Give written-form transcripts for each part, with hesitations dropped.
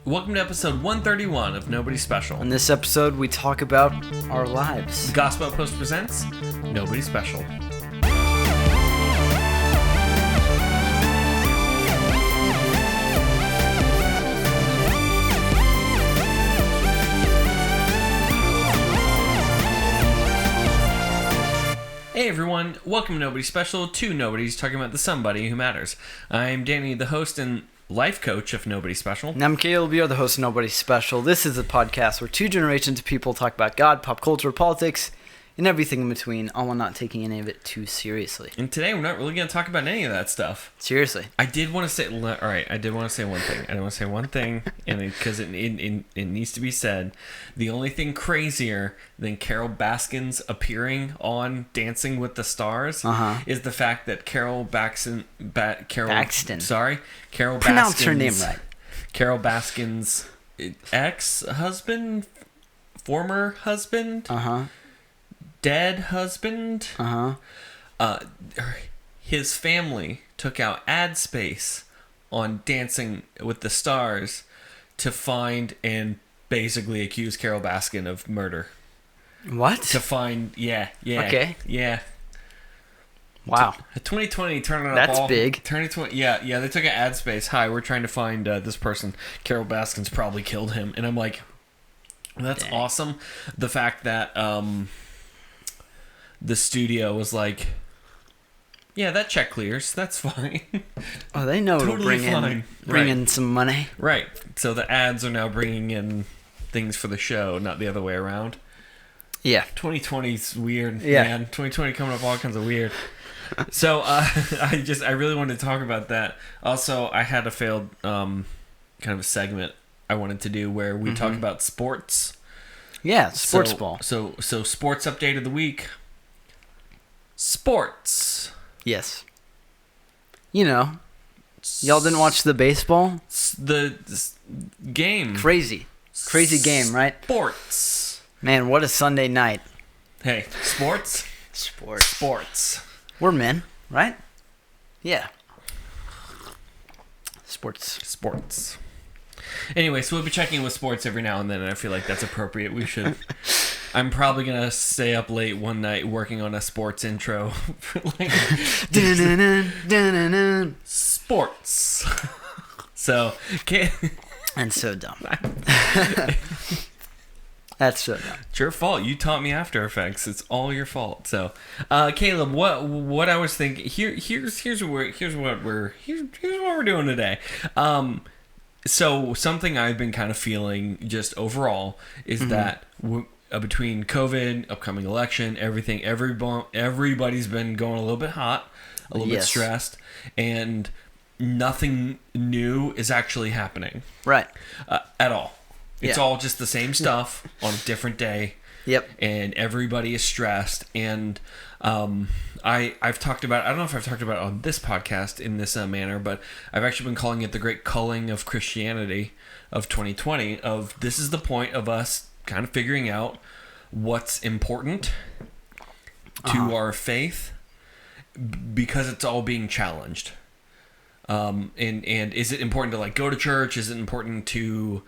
Welcome to episode 131 of Nobody Special. In this episode, we talk about our lives. Gospel Outpost presents Nobody Special. Hey everyone, welcome to Nobody Special, two Nobodies talking about the somebody who matters. I'm Danny, the host and life coach of Nobody Special. And I'm Caleb, you're the host of Nobody Special. This is a podcast where two generations of people talk about God, pop culture, politics, and everything in between, all while not taking any of it too seriously. And today we're not really going to talk about any of that stuff. Seriously. I did want to say one thing. I want to say one thing, and because it needs to be said. The only thing crazier than Carol Baskin's appearing on Dancing with the Stars is the fact that Carol Baxton. Pronounce her name right. Carol Baskin's ex-husband, former husband, dead husband, his family took out ad space on Dancing with the Stars to find and basically accuse Carol Baskin of murder. What? To find, yeah. Okay. Yeah. Wow. 2020 turning up That's all... big. 2020, yeah, they took an ad space. Hi, we're trying to find this person. Carol Baskin's probably killed him. And I'm like, that's Dang. awesome. The fact that the studio was like, yeah, that check clears. That's fine. Oh, they know Totally to bring in some money. Right. So the ads are now bringing in things for the show, not the other way around. Yeah. 2020's weird, Yeah. man. 2020 coming up all kinds of weird. So I really wanted to talk about that. Also, I had a failed kind of a segment I wanted to do where we talk about sports. Yeah, sports ball. So sports update of the week. Sports. Yes. You know, y'all didn't watch the baseball? The game. Crazy game, right? Sports. Man, what a Sunday night. Hey, sports. Sports. We're men, right? Yeah. Sports. Anyway, so we'll be checking with sports every now and then, and I feel like that's appropriate. We should. I'm probably going to stay up late one night working on a sports intro. Sports. So, And so dumb. That's so dumb. It's your fault. You taught me After Effects. It's all your fault. So, Caleb, what I was thinking here's what we're doing today. So something I've been kind of feeling just overall is that between COVID, upcoming election, everything, everybody's been going a little bit hot, a little bit stressed, and nothing new is actually happening. Right. At all. It's all just the same stuff on a different day. Yep. And everybody is stressed. And I've talked about, I don't know if I've talked about it on this podcast in this manner, but I've actually been calling it the great culling of Christianity of 2020. Of this is the point of us kind of figuring out what's important to our faith because it's all being challenged. And is it important to like go to church? Is it important to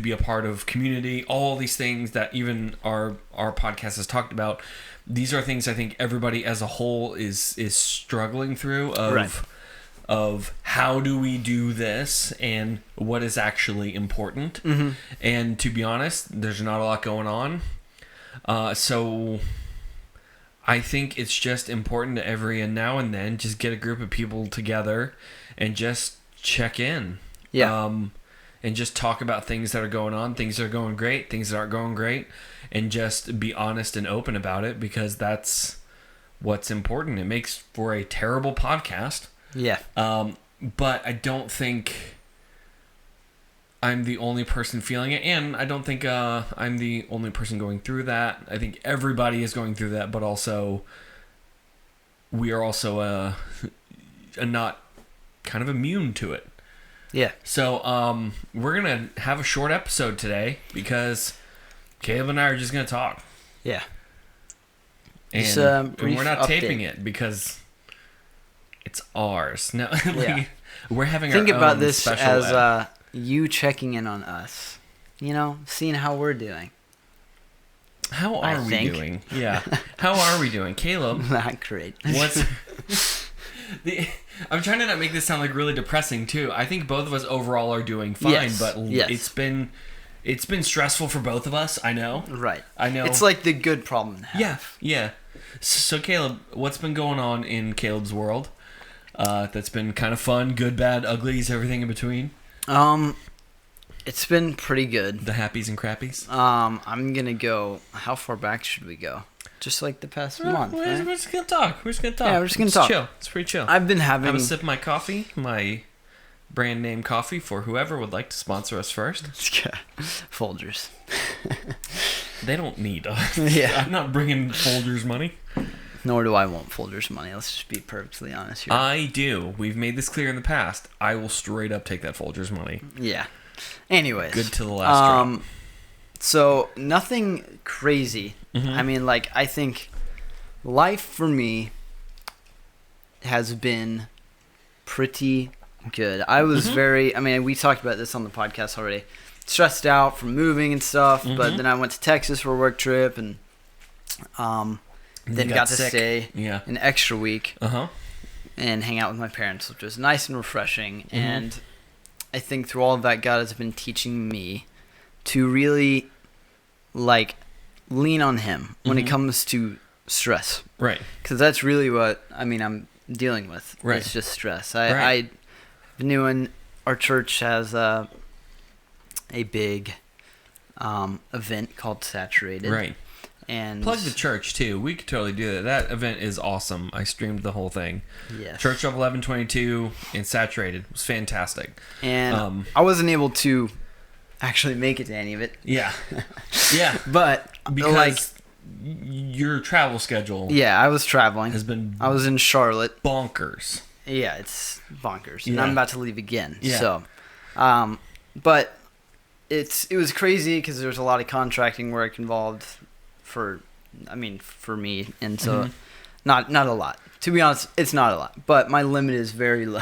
be a part of community? All these things that even our podcast has talked about. These are things I think everybody as a whole is struggling through of how do we do this and what is actually important. And to be honest, there's not a lot going on. So I think it's just important to every now and then just get a group of people together and just check in. Yeah. And just talk about things that are going on, things that are going great, things that aren't going great, and just be honest and open about it because that's what's important. It makes for a terrible podcast. Yeah. But I don't think I'm the only person feeling it, and I don't think I'm the only person going through that. I think everybody is going through that, but also we are also not kind of immune to it. Yeah. So we're going to have a short episode today because Caleb and I are just going to talk. Yeah. And we're not taping it because it's ours. No, Yeah. we're having Think our about own this special as you checking in on us. You know, seeing how we're doing. How are we doing? Yeah. How are we doing? Caleb. Not great. What's... I'm trying to not make this sound like really depressing too. I think both of us overall are doing fine, but it's been stressful for both of us. I know. Right. I know. It's like the good problem to have. Yeah. So Caleb, what's been going on in Caleb's world? That's been kind of fun, good, bad, uglies, everything in between. It's been pretty good. The happies and crappies. I'm gonna go. How far back should we go? Just like the past month. We're just gonna talk. Yeah, we're just gonna talk. Chill. It's pretty chill. I've been having. I'm a sip of my coffee, my brand name coffee for whoever would like to sponsor us first. Folgers. They don't need us. Yeah. I'm not bringing Folgers money. Nor do I want Folgers money. Let's just be perfectly honest here. I do. We've made this clear in the past. I will straight up take that Folgers money. Yeah. Anyways. Good to the last drop. So, nothing crazy. Mm-hmm. I mean, like, I think life for me has been pretty good. I was we talked about this on the podcast already. Stressed out from moving and stuff, but then I went to Texas for a work trip and then got to stay an extra week and hang out with my parents, which was nice and refreshing. And I think through all of that, God has been teaching me to really, like, lean on Him when it comes to stress. Right. Because that's really what, I'm dealing with. Right. It's just stress. I knew in our church has a big event called Saturated. Right. And plug the church too. We could totally do that. That event is awesome. I streamed the whole thing. Yes. Church of 1122 and Saturated. It was fantastic. And I wasn't able to actually make it to any of it. Yeah. Yeah. But because your travel schedule. Yeah, I was traveling. I was in Charlotte. Bonkers. Yeah, it's bonkers. Yeah. And I'm about to leave again. Yeah. So, but it was crazy because there was a lot of contracting work involved for me, and so not a lot. To be honest, it's not a lot, but my limit is very low.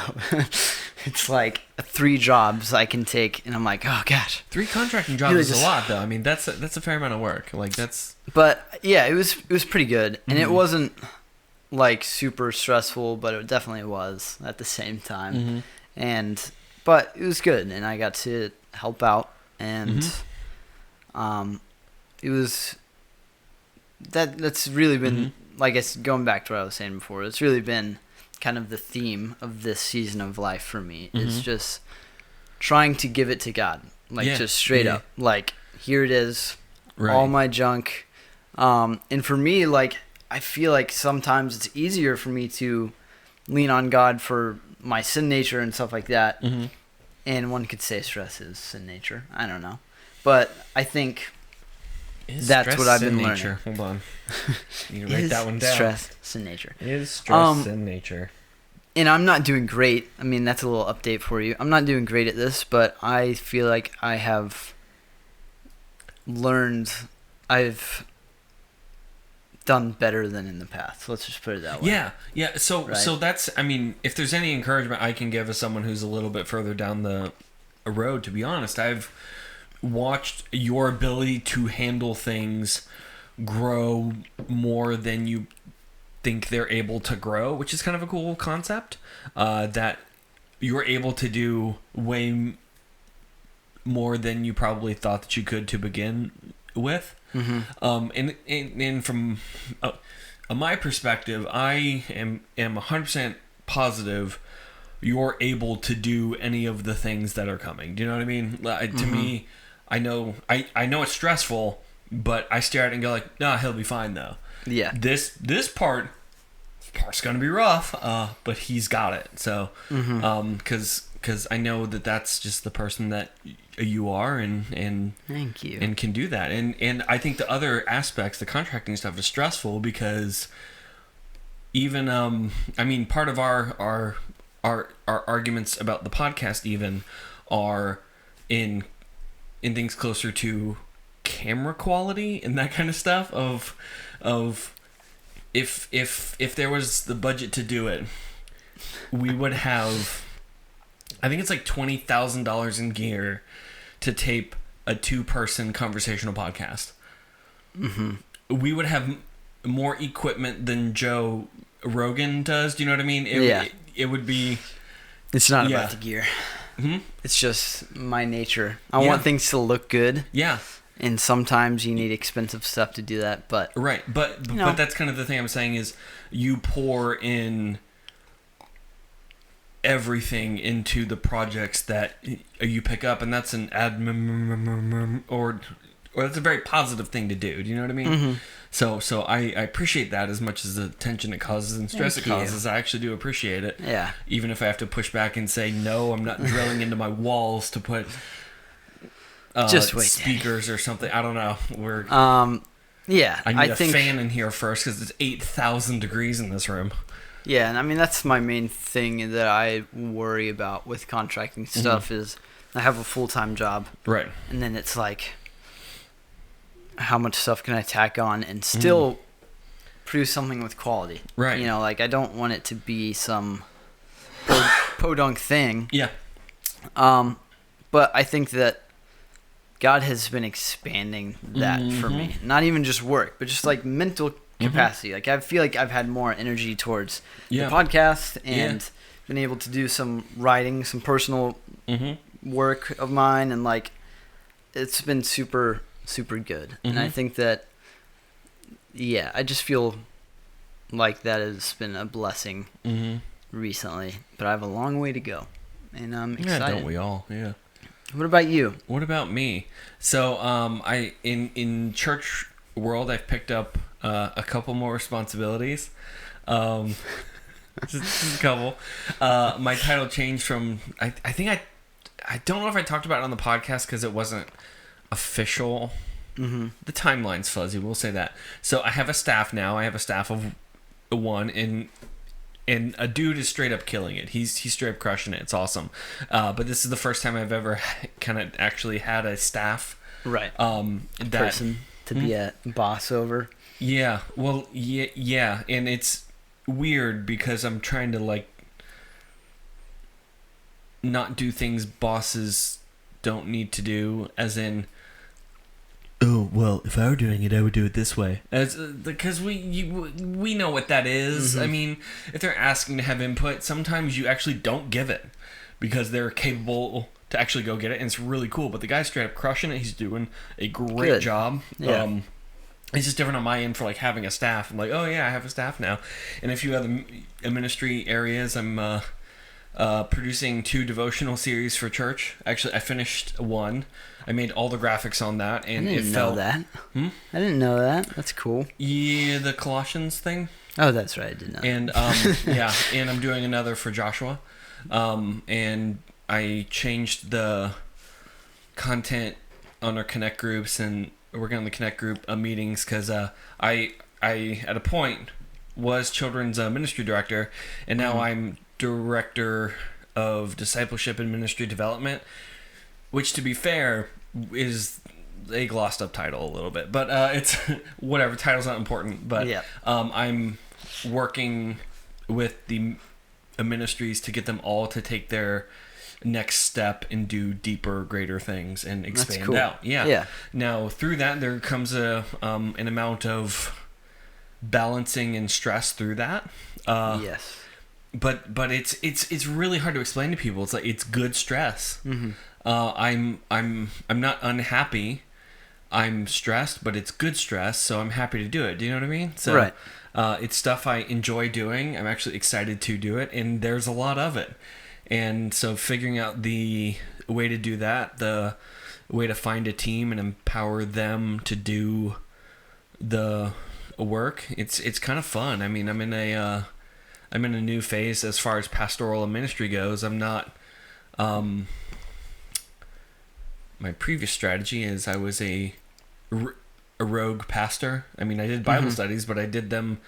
It's like 3 jobs I can take, and I'm like, oh gosh. 3 contracting jobs is a lot, though. I mean, that's a fair amount of work. Like that's. But yeah, it was pretty good, and it wasn't like super stressful, but it definitely was at the same time. But it was good, and I got to help out, and it was. That's really been, like, it's going back to what I was saying before. It's really been kind of the theme of this season of life for me. Is just trying to give it to God, like just straight up. Like, here it is, all my junk. And for me, like, I feel like sometimes it's easier for me to lean on God for my sin nature and stuff like that. And one could say stress is sin nature. I don't know, but I think. That's what I've been learning. Hold on. You can write that one down. Stress sin nature. Is stress in nature. And I'm not doing great. I mean, that's a little update for you. I'm not doing great at this, but I feel like I have learned. I've done better than in the past. Let's just put it that way. Yeah. So that's. I mean, if there's any encouragement I can give as someone who's a little bit further down the road, to be honest, I've watched your ability to handle things grow more than you think they're able to grow, which is kind of a cool concept. That you're able to do way more than you probably thought that you could to begin with. And from my perspective, I am 100% positive you're able to do any of the things that are coming. Do you know what I mean? To me, I know it's stressful, but I stare at it and go like, nah, he'll be fine though. Yeah. This part's gonna be rough, but he's got it. So, because I know that's just the person that you are, and thank you, and can do that. And I think the other aspects, the contracting stuff, is stressful because even part of our arguments about the podcast even are in things closer to camera quality and that kind of stuff of if there was the budget to do it, we would have I think it's like $20,000 in gear to tape a 2-person conversational podcast. Mm-hmm. We would have more equipment than Joe Rogan does. Do you know what I mean? It would be... It's not about the gear. Mm-hmm. It's just my nature. I want things to look good. Yeah. And sometimes you need expensive stuff to do that, but... Right, but that's kind of the thing I'm saying is you pour in everything into the projects that you pick up, and that's an or that's a very positive thing to do. Do you know what I mean? Mm-hmm. So I appreciate that as much as the tension it causes and stress it causes. I actually do appreciate it. Yeah. Even if I have to push back and say, no, I'm not drilling into my walls to put... just wait, speakers or something. I don't know. I think a fan in here first because it's 8,000 degrees in this room. Yeah, and I mean that's my main thing that I worry about with contracting stuff is I have a full-time job, right? And then it's like, how much stuff can I tack on and still produce something with quality? Right. You know, like I don't want it to be some podunk thing. Yeah. But I think that God has been expanding that for me. Not even just work, but just like mental capacity. Like I feel like I've had more energy towards the podcast and been able to do some writing, some personal work of mine, and like it's been super, super good. And I think that, I just feel like that has been a blessing recently. But I have a long way to go, and I'm excited. Yeah, don't we all? Yeah. What about you? What about me? So, I in church world, I've picked up a couple more responsibilities. Just a couple. My title changed from I don't know if I talked about it on the podcast because it wasn't official. The timeline's fuzzy. We'll say that. So I have a staff now. I have a staff of 1 and a dude is straight up killing it. He's straight up crushing it. It's awesome. But this is the first time I've ever kind of actually had a staff. Right. Person to be a boss over. Yeah. Well, yeah. And it's weird because I'm trying to like not do things bosses don't need to do, as in, oh, well, if I were doing it, I would do it this way. Because we know what that is. I mean, if they're asking to have input, sometimes you actually don't give it because they're capable to actually go get it, and it's really cool. But the guy's straight up crushing it. He's doing a great job. Yeah. It's just different on my end for like having a staff. I'm like, oh yeah, I have a staff now. And a few other ministry areas, I'm producing 2 devotional series for church. Actually, I finished 1. I made all the graphics on that, and I didn't know that. I didn't know that. That's cool. Yeah, the Colossians thing. Oh, that's right. I did know. And and I'm doing another for Joshua. And I changed the content on our Connect groups and working on the Connect group meetings because I at a point was children's ministry director, and now I'm director of discipleship and ministry development, which, to be fair, is a glossed up title a little bit, but it's whatever. Title's not important, but I'm working with the ministries to get them all to take their next step and do deeper, greater things and expand out. Yeah. Now through that, there comes an amount of balancing and stress through that. Yes. But it's really hard to explain to people. It's like it's good stress. I'm not unhappy. I'm stressed, but it's good stress, so I'm happy to do it. Do you know what I mean? So, right. It's stuff I enjoy doing. I'm actually excited to do it, and there's a lot of it. And so figuring out the way to do that, the way to find a team and empower them to do the work, it's kind of fun. I mean, I'm in a new phase as far as pastoral and ministry goes. I'm not... my previous strategy is I was a rogue pastor. I mean, I did Bible studies, but I did them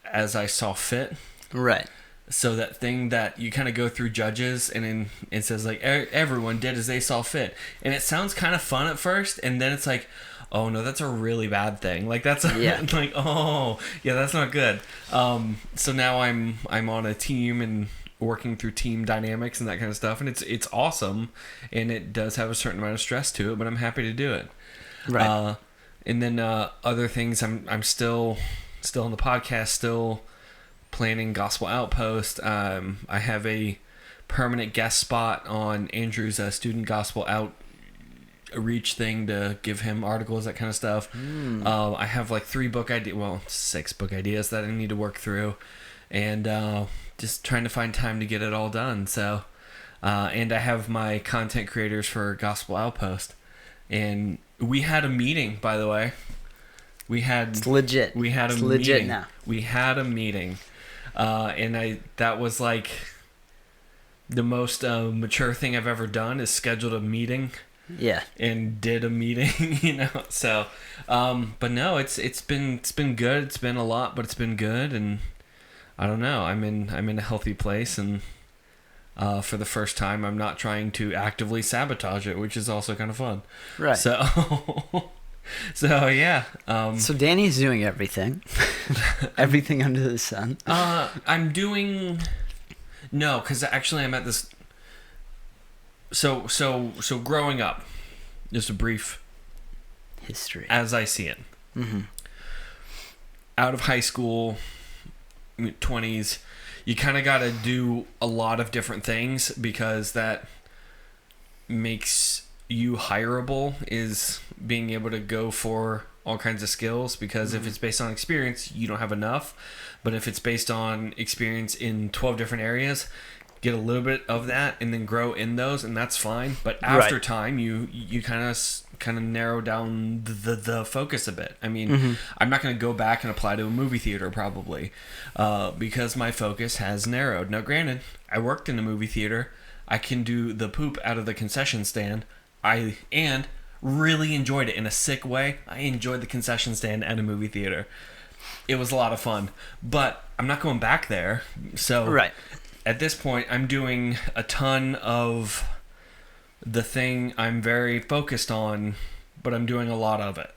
as I saw fit. Right. So that thing that you kind of go through Judges, and then it says like everyone did as they saw fit, and it sounds kind of fun at first, and then it's like, oh no, that's a really bad thing. Like that's like, oh yeah, that's not good. So now I'm on a team and working through team dynamics and that kind of stuff, and it's awesome, and it does have a certain amount of stress to it, but I'm happy to do it. Right. And then other things, I'm still on the podcast, still planning Gospel Outpost. I have a permanent guest spot on Andrew's student gospel outreach thing to give him articles, that kind of stuff. I have like 6 book ideas that I need to work through, and just trying to find time to get it all done. So, and I have my content creators for Gospel Outpost, and we had a meeting, by the way. It's legit. We had a it's meeting. legit now. We had a meeting, and that was like the most mature thing I've ever done, is scheduled a meeting. Yeah. And did a meeting, So, but no, it's been good. It's been a lot, but it's been good, and I don't know. I'm in a healthy place, and for the first time, I'm not trying to actively sabotage it, which is also kind of fun. Right. So. So yeah. So Danny's doing everything, everything under the sun. I'm doing no, because actually I'm at this. So growing up, just a brief history as I see it. Mm-hmm. Out of high school, 20s, you kind of got to do a lot of different things because that makes you hireable, is being able to go for all kinds of skills, because if it's based on experience, you don't have enough. But if it's based on experience in 12 different areas, get a little bit of that and then grow in those, and that's fine. But after time, you kind of narrow down the focus a bit. I mean, I'm not going to go back and apply to a movie theater probably, because my focus has narrowed. Now, granted, I worked in a movie theater. I can do the poop out of the concession stand. And really enjoyed it in a sick way. I enjoyed the concession stand at a movie theater. It was a lot of fun, but I'm not going back there. So at this point, I'm doing a ton of the thing I'm very focused on, but I'm doing a lot of it.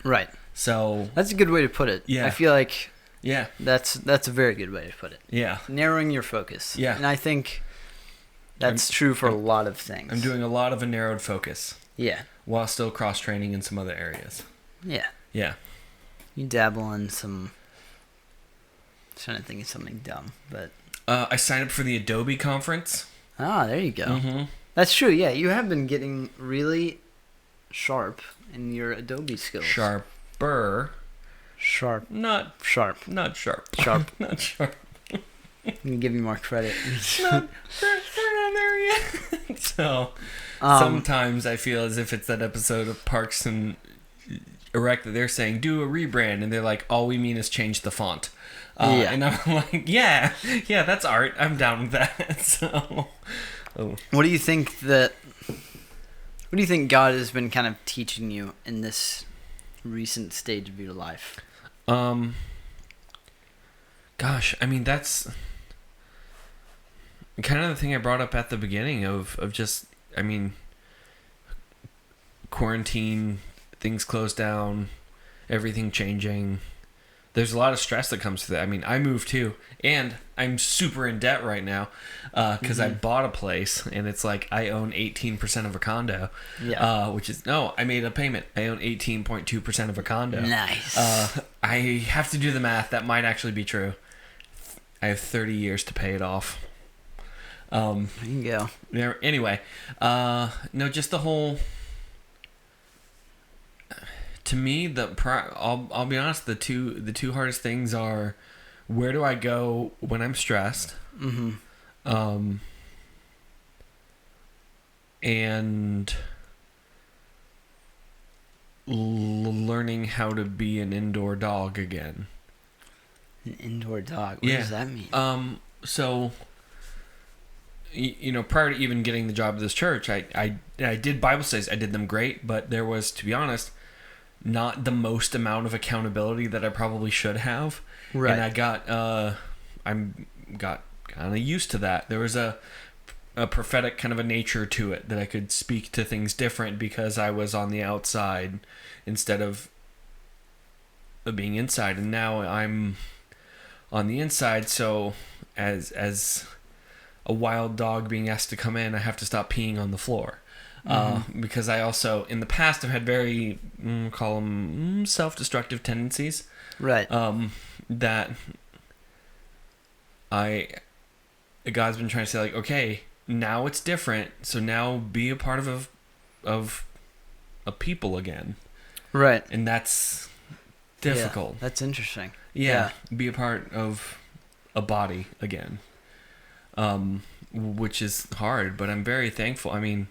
Right. So that's a good way to put it. Yeah. I feel like yeah, that's a very good way to put it. Yeah. Narrowing your focus. Yeah. And I think that's true for a lot of things. I'm doing a lot of a narrowed focus. Yeah. While still cross-training in some other areas. Yeah. Yeah. You dabble in some... I'm trying to think of something dumb, but... I signed up for the Adobe conference. Ah, there you go. Mm-hmm. That's true, yeah. You have been getting really sharp in your Adobe skills. Sharper. Sharp. Not sharp. Not sharp. Sharp. Not sharp. I'm going to give you more credit. We're not there yet. So, sometimes I feel as if it's that episode of Parks and Rec that they're saying, do a rebrand, and they're like, all we mean is change the font. And I'm like, yeah, that's art. I'm down with that. So, What do you think God has been kind of teaching you in this recent stage of your life? Gosh, I mean, that's kind of the thing I brought up at the beginning of just, I mean, quarantine, things closed down, everything changing. There's a lot of stress that comes to that. I mean, I moved too, and I'm super in debt right now because I bought a place, and it's like I own 18% of a condo, which is, no, I made a payment. I own 18.2% of a condo. Nice. I have to do the math. That might actually be true. I have 30 years to pay it off. There you go. Anyway, no, just the whole... To me, I'll be honest. The two hardest things are, where do I go when I'm stressed, and learning how to be an indoor dog again. An indoor dog. What does that mean? So, prior to even getting the job at this church, I did Bible studies. I did them great, but there was, to be honest, not the most amount of accountability that I probably should have. Right. And I got kind of used to that. There was a prophetic kind of a nature to it, that I could speak to things different because I was on the outside instead of being inside. And now I'm on the inside, so as a wild dog being asked to come in, I have to stop peeing on the floor. Because I also, in the past, have had very, call them self-destructive tendencies. Right. That God's been trying to say, like, okay, now it's different, so now be a part of a people again. Right. And that's difficult. Yeah, that's interesting. Yeah, be a part of a body again. Which is hard, but I'm very thankful. I mean,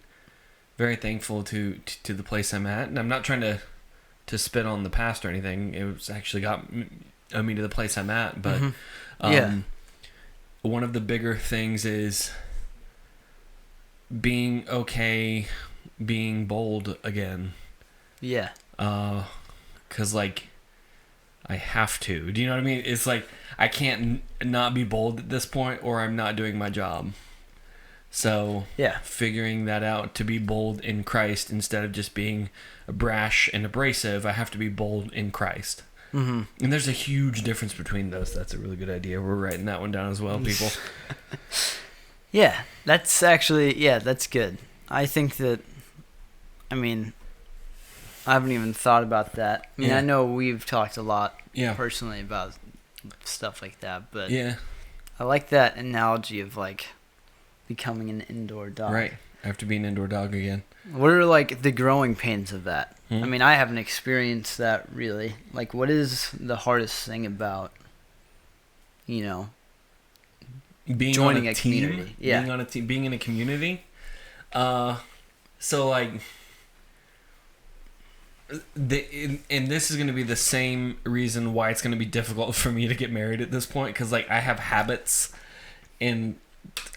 very thankful to the place I'm at, and I'm not trying to spit on the past or anything. It was actually got me to the place I'm at, but one of the bigger things is being okay, being bold again. Yeah. 'Cause like I have to. Do you know what I mean? It's like I can't not be bold at this point, or I'm not doing my job. So figuring that out, to be bold in Christ instead of just being brash and abrasive, I have to be bold in Christ. And there's a huge difference between those. That's a really good idea. We're writing that one down as well, people. Yeah, that's actually, that's good. I think that, I mean, I haven't even thought about that. I mean, I know we've talked a lot personally about stuff like that, but I like that analogy of like becoming an indoor dog. Right. I have to be an indoor dog again. What are like the growing pains of that? I mean, I haven't experienced that really. Like, what is the hardest thing about, being joining a community? Yeah. Being on a team, being in a community. So like, and this is going to be the same reason why it's going to be difficult for me to get married at this point, because like I have habits and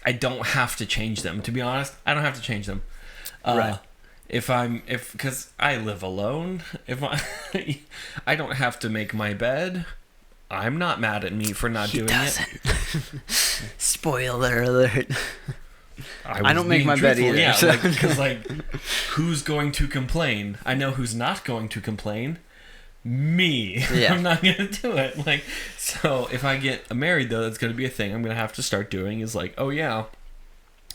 I don't have to change them. To be honest, I don't have to change them. Right. Because I live alone, I don't have to make my bed. I'm not mad at me for not doing it. Spoiler alert. I don't make my truthful. bed either. Yeah, so. because who's going to complain? I know who's not going to complain. Me. Yeah. I'm not going to do it. Like, so if I get married, though, that's going to be a thing I'm going to have to start doing is like, oh yeah,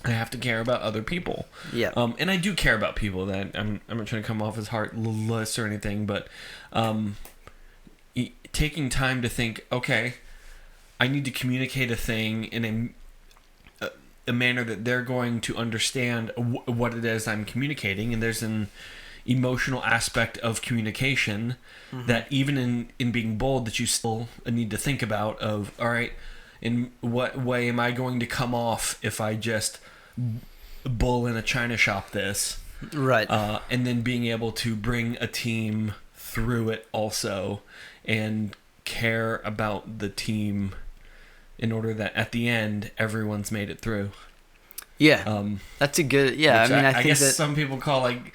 I have to care about other people. Yeah. And I do care about people. That I'm not trying to come off as heartless or anything, but taking time to think, okay, I need to communicate a thing in a manner that they're going to understand what it is I'm communicating, and there's an emotional aspect of communication that even in being bold, that you still need to think about of, all right, in what way am I going to come off if I just bull in a china shop this? Right. And then being able to bring a team through it also, and care about the team in order that at the end everyone's made it through. Yeah. That's a good. Yeah. I mean, I think guess that some people call like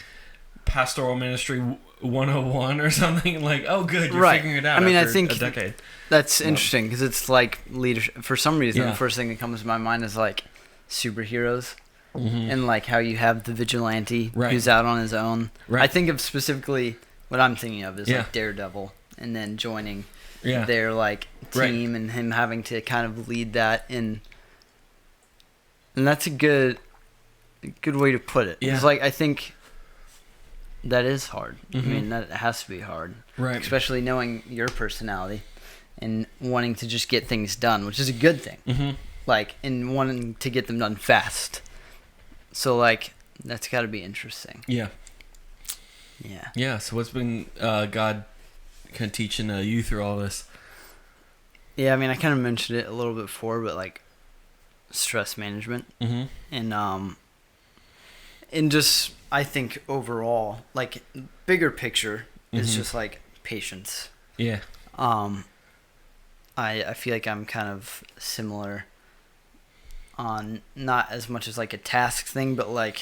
pastoral ministry 101 or something. Like, oh, good, you're figuring it out. I mean, after I think a decade. That's interesting because it's like leadership. For some reason, the first thing that comes to my mind is like superheroes. And like how you have the vigilante who's out on his own. Right. I think of specifically what I'm thinking of is like Daredevil, and then joining their like team and him having to kind of lead that and that's a good way to put it. It's like I think that is hard. I mean, that has to be hard, right? Especially knowing your personality and wanting to just get things done, which is a good thing. Like, and wanting to get them done fast. So, like, that's got to be interesting. Yeah. Yeah. Yeah. So, what's been God kind of teaching you through all this? Yeah, I mean, I kind of mentioned it a little bit before, but like stress management, and just I think overall, like bigger picture is just like patience. Yeah. I feel like I'm kind of similar on not as much as like a task thing, but like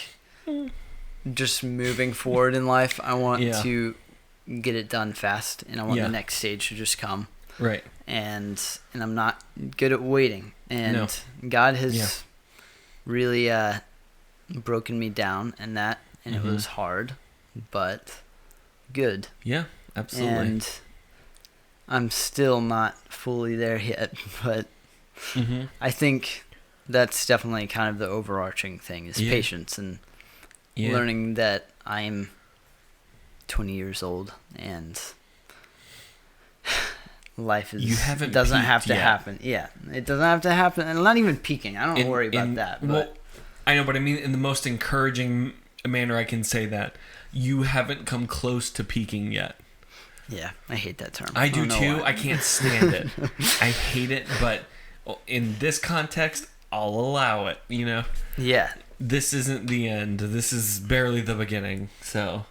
just moving forward in life. I want to get it done fast, and I want the next stage to just come. Right. And I'm not good at waiting. And God has really broken me down in that, and it was hard, but good. Yeah, absolutely. And I'm still not fully there yet, but I think that's definitely kind of the overarching thing is patience and learning that I'm 20 years old and life doesn't have to happen. Yeah, it doesn't have to happen, and not even peaking. I don't worry about that. But I know, but I mean in the most encouraging manner I can say that you haven't come close to peaking yet. Yeah, I hate that term. I do too. Why. I can't stand it. I hate it, but in this context, I'll allow it, you know? Yeah. This isn't the end. This is barely the beginning. So,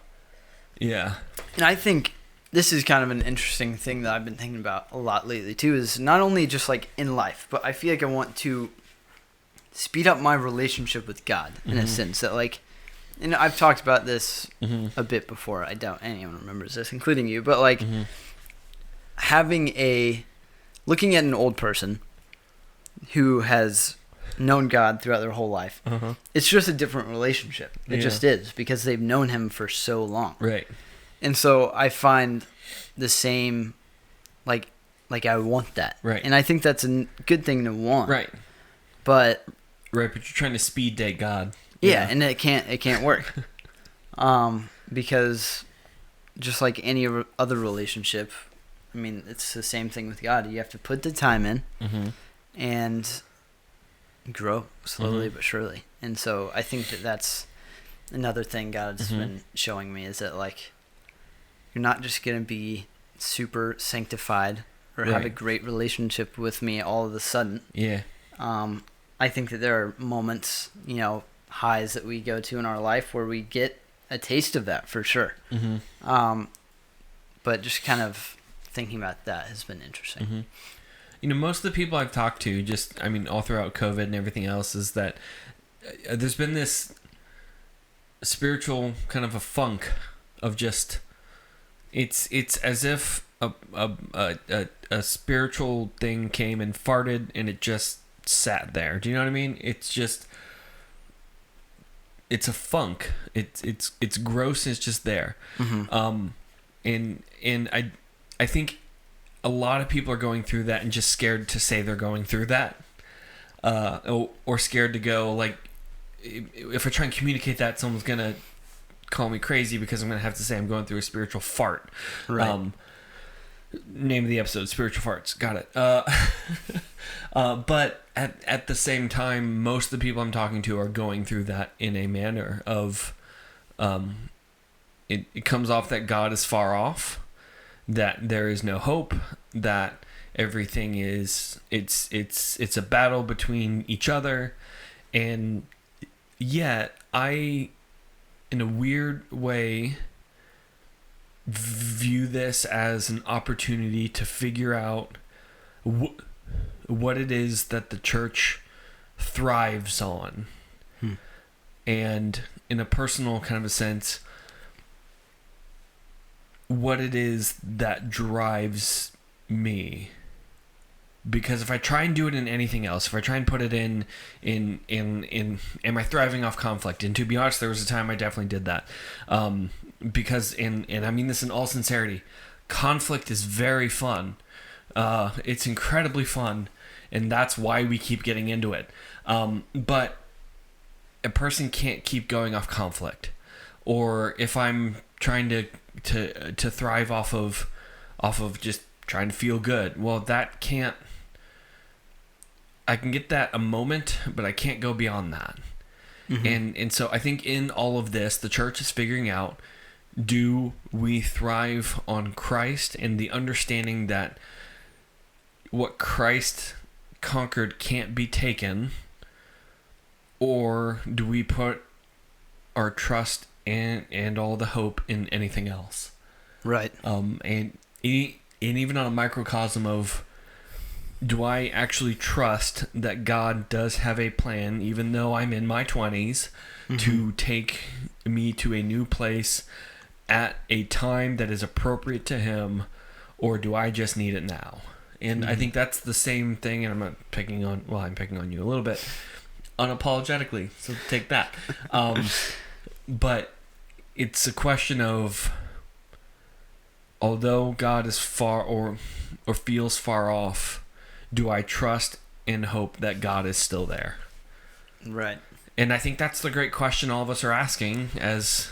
yeah. And I think this is kind of an interesting thing that I've been thinking about a lot lately, too, is not only just, like, in life, but I feel like I want to speed up my relationship with God in a sense that, like, and I've talked about this a bit before. I doubt anyone remembers this, including you, but, like, looking at an old person who has known God throughout their whole life, it's just a different relationship. It just is, because they've known him for so long. Right. And so I find the same, like I want that. Right. And I think that's a good thing to want. Right. But you're trying to speed date God. Yeah, and it can't work. Because just like any other relationship, I mean, it's the same thing with God. You have to put the time in and grow slowly but surely. And so I think that's another thing God's been showing me, is that, like, you're not just going to be super sanctified or have a great relationship with me all of a sudden. Yeah. I think that there are moments, you know, highs that we go to in our life where we get a taste of that for sure. But just kind of thinking about that has been interesting. You know, most of the people I've talked to, just, I mean, all throughout COVID and everything else, is that there's been this spiritual kind of a funk of just, it's as if a spiritual thing came and farted and it just sat there. Do you know what I mean? It's just, it's a funk. It's gross. It's just there. And I think a lot of people are going through that and just scared to say they're going through that, or scared to go, like, if I try and communicate that, someone's gonna call me crazy because I'm gonna have to say I'm going through a spiritual fart. Right. Name of the episode: Spiritual Farts. Got it. But at the same time, most of the people I'm talking to are going through that in a manner of, it comes off that God is far off, that there is no hope, that everything is, it's a battle between each other, and yet I, in a weird way, view this as an opportunity to figure out what it is that the church thrives on. And in a personal kind of a sense, what it is that drives me. Because if I try and do it in anything else, if I try and put it in am I thriving off conflict? And to be honest, there was a time I definitely did that. Because, and I mean this in all sincerity, conflict is very fun. It's incredibly fun, and that's why we keep getting into it. But a person can't keep going off conflict. Or if I'm trying to thrive off of just trying to feel good, well, that can't, I can get that a moment, but I can't go beyond that. And so I think in all of this, the church is figuring out, do we thrive on Christ and the understanding that what Christ conquered can't be taken, or do we put our trust and all the hope in anything else? Right. And even on a microcosm of, do I actually trust that God does have a plan, even though I'm in my 20s, to take me to a new place at a time that is appropriate to him, or do I just need it now? And I think that's the same thing, and I'm not picking on, well, I'm picking on you a little bit, unapologetically, so take that. But it's a question of, although God is far or feels far off, do I trust and hope that God is still there. Right. And I think that's the great question all of us are asking as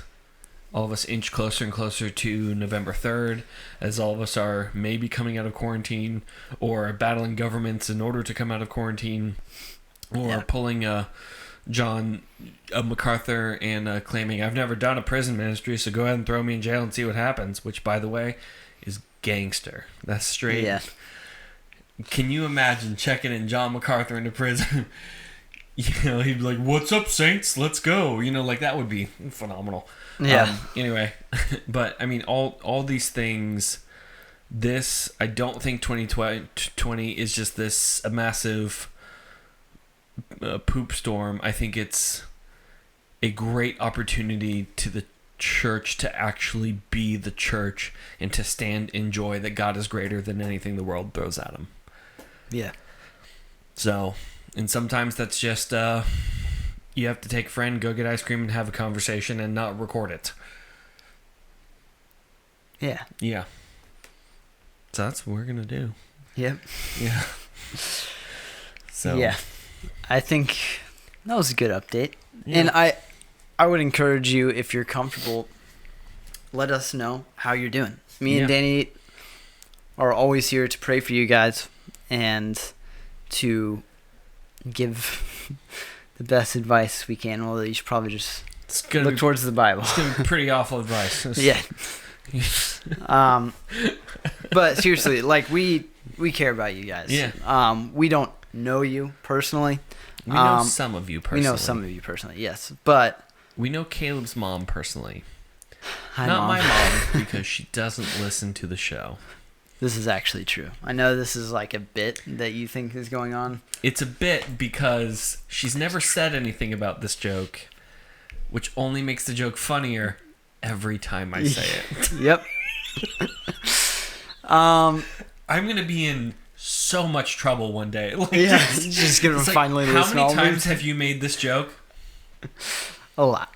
all of us inch closer and closer to November 3rd, as all of us are maybe coming out of quarantine or battling governments in order to come out of quarantine, or pulling John MacArthur and claiming, I've never done a prison ministry, so go ahead and throw me in jail and see what happens, which, by the way, is gangster. That's straight. Yeah. Can you imagine checking in John MacArthur into prison? He'd be like, what's up, Saints? Let's go. Like that would be phenomenal. Yeah. Anyway, but I mean, all these things, I don't think 2020 is just a massive poop storm. I think it's a great opportunity to the church to actually be the church and to stand in joy that God is greater than anything the world throws at him. Yeah. So, and sometimes that's just you have to take a friend, go get ice cream, and have a conversation, and not record it. Yeah. Yeah. So that's what we're gonna do. Yep. Yeah. So. Yeah. I think that was a good update. Yeah. And I would encourage you, if you're comfortable, let us know how you're doing. Me and Danny are always here to pray for you guys and to give the best advice we can. Well, you should probably just look towards the Bible. It's going to be pretty awful advice. Yeah. But seriously, like we care about you guys. Yeah. We don't know you personally. We know some of you personally. We know some of you personally, yes. But we know Caleb's mom personally. Hi, Not Mom. my mom, because she doesn't listen to the show. This is actually true. I know this is like a bit that you think is going on. It's a bit because she's never said anything about this joke, which only makes the joke funnier every time I say it. Yep. I'm going to be in so much trouble one day. Like, yeah, just gonna finally like, listen. How many times have you made this joke? A lot.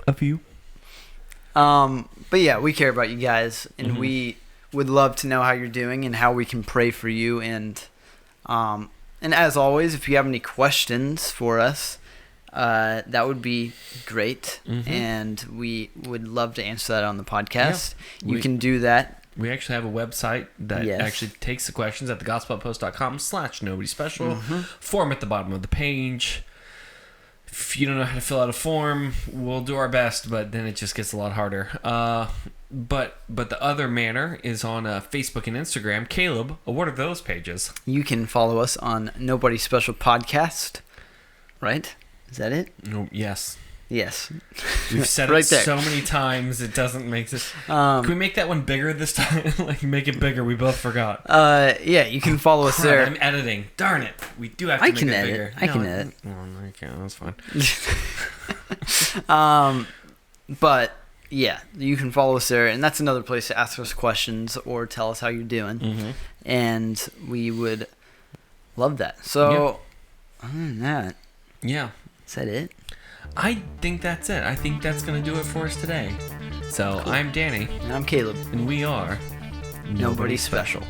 A few. But yeah, we care about you guys, and Mm-hmm. we would love to know how you're doing and how we can pray for you. And as always, if you have any questions for us, that would be great, and we would love to answer that on the podcast. Yeah, you can do that. We actually have a website that actually takes the questions at thegospelpost.com/nobodyspecial. Form at the bottom of the page. If you don't know how to fill out a form, we'll do our best, but then it just gets a lot harder. But the other manner is on Facebook and Instagram. Caleb, what are those pages? You can follow us on Nobody Special Podcast, right? Is that it? No, yes. Yes. We've said right it there. so many times, it doesn't make this... Can we make that one bigger this time? Like, make it bigger. We both forgot. Yeah, you can follow us there. I'm editing. Darn it. We do have to make it bigger. I can edit. No, I can't. That's fine. But, yeah, you can follow us there. And that's another place to ask us questions or tell us how you're doing. And we would love that. So, other than that... Yeah. Is that it? I think that's it. I think that's going to do it for us today. So, cool. I'm Danny. And I'm Caleb. And we are Nobody Special.